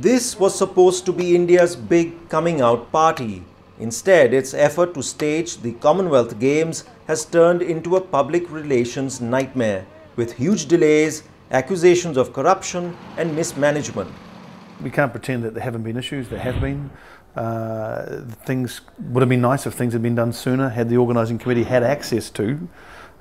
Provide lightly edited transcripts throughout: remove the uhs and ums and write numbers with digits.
This was supposed to be India's big coming out party. Instead, its effort to stage the Commonwealth Games has turned into a public relations nightmare, with huge delays, accusations of corruption and mismanagement. We can't pretend that there haven't been issues. There have been. Things would have been nice if things had been done sooner, had the organising committee had access to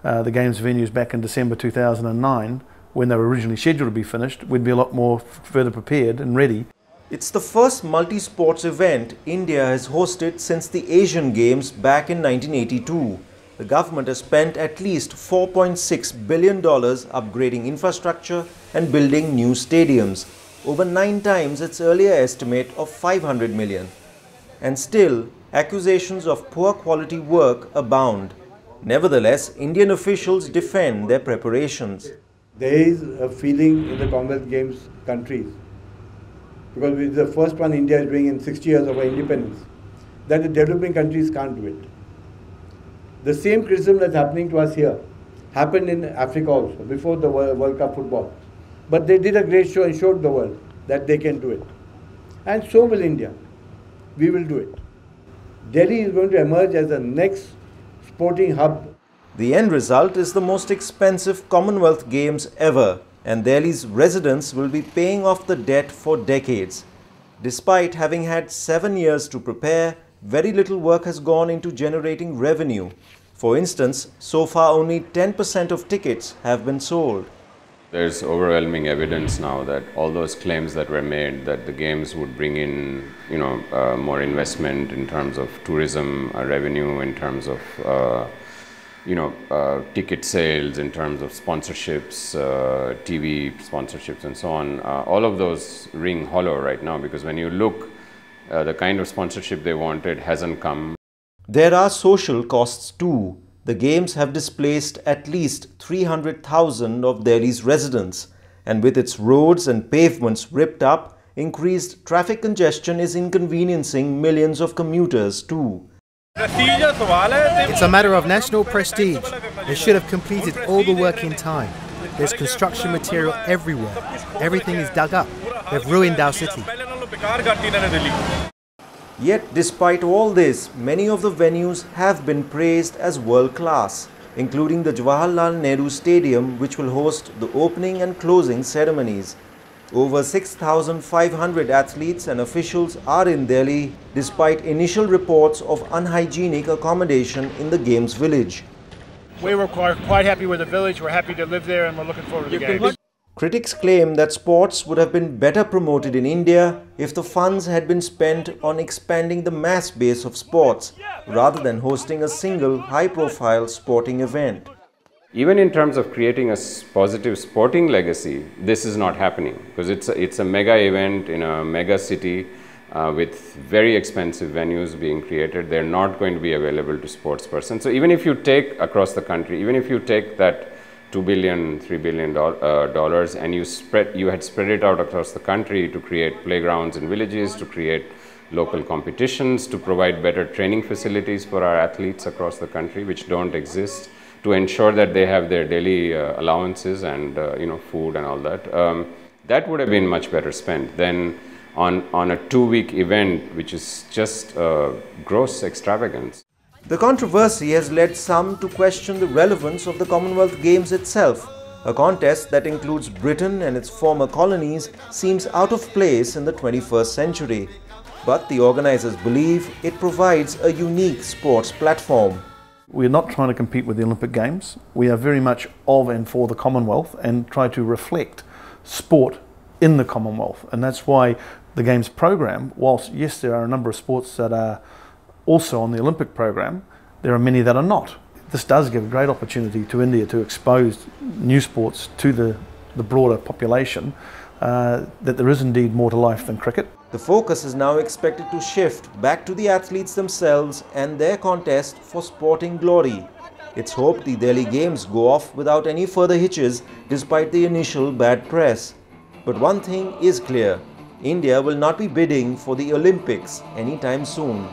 the Games venues back in December 2009, when they were originally scheduled to be finished. We'd be a lot more further prepared and ready. It's the first multi-sports event India has hosted since the Asian Games back in 1982. The government has spent at least $4.6 billion upgrading infrastructure and building new stadiums, over 9 times its earlier estimate of $500 million. And still, accusations of poor quality work abound. Nevertheless, Indian officials defend their preparations. There is a feeling in the Commonwealth Games countries, because it's the first one India is doing in 60 years of our independence, that the developing countries can't do it. The same criticism that's happening to us here happened in Africa also, before the World Cup football. But they did a great show and showed the world that they can do it. And so will India. We will do it. Delhi is going to emerge as the next sporting hub. The end result is the most expensive Commonwealth Games ever, and Delhi's residents will be paying off the debt for decades. Despite having had 7 years to prepare, very little work has gone into generating revenue. For instance, so far only 10% of tickets have been sold. There's overwhelming evidence now that all those claims that were made, that the Games would bring in, more investment in terms of tourism revenue, in terms of, ticket sales, in terms of sponsorships, TV sponsorships and so on, all of those ring hollow right now, because when you look, the kind of sponsorship they wanted hasn't come. There are social costs too. The Games have displaced at least 300,000 of Delhi's residents, and with its roads and pavements ripped up, increased traffic congestion is inconveniencing millions of commuters too. It's a matter of national prestige. They should have completed all the work in time. There's construction material everywhere. Everything is dug up. They've ruined our city. Yet, despite all this, many of the venues have been praised as world-class, including the Jawaharlal Nehru Stadium, which will host the opening and closing ceremonies. Over 6,500 athletes and officials are in Delhi, despite initial reports of unhygienic accommodation in the Games village. We were quite happy with the village. We're happy to live there, and we're looking forward to the Games. Critics claim that sports would have been better promoted in India if the funds had been spent on expanding the mass base of sports, rather than hosting a single high-profile sporting event. Even in terms of creating a positive sporting legacy, this is not happening, because it's a mega event in a mega city with very expensive venues being created. They're not going to be available to sports persons. So even if you take across the country, even if you take that $2 billion, $3 billion and you had spread it out across the country to create playgrounds in villages, to create local competitions, to provide better training facilities for our athletes across the country, which don't exist, to ensure that they have their daily allowances and food and all that, that would have been much better spent than on a 2-week event, which is just gross extravagance. The controversy has led some to question the relevance of the Commonwealth Games itself. A contest that includes Britain and its former colonies seems out of place in the 21st century. But the organizers believe it provides a unique sports platform. We're not trying to compete with the Olympic Games. We are very much of and for the Commonwealth and try to reflect sport in the Commonwealth. And that's why the Games program, whilst yes, there are a number of sports that are also on the Olympic program, there are many that are not. This does give a great opportunity to India to expose new sports to the broader population, that there is indeed more to life than cricket. The focus is now expected to shift back to the athletes themselves and their contest for sporting glory. It's hoped the Delhi Games go off without any further hitches despite the initial bad press. But one thing is clear, India will not be bidding for the Olympics anytime soon.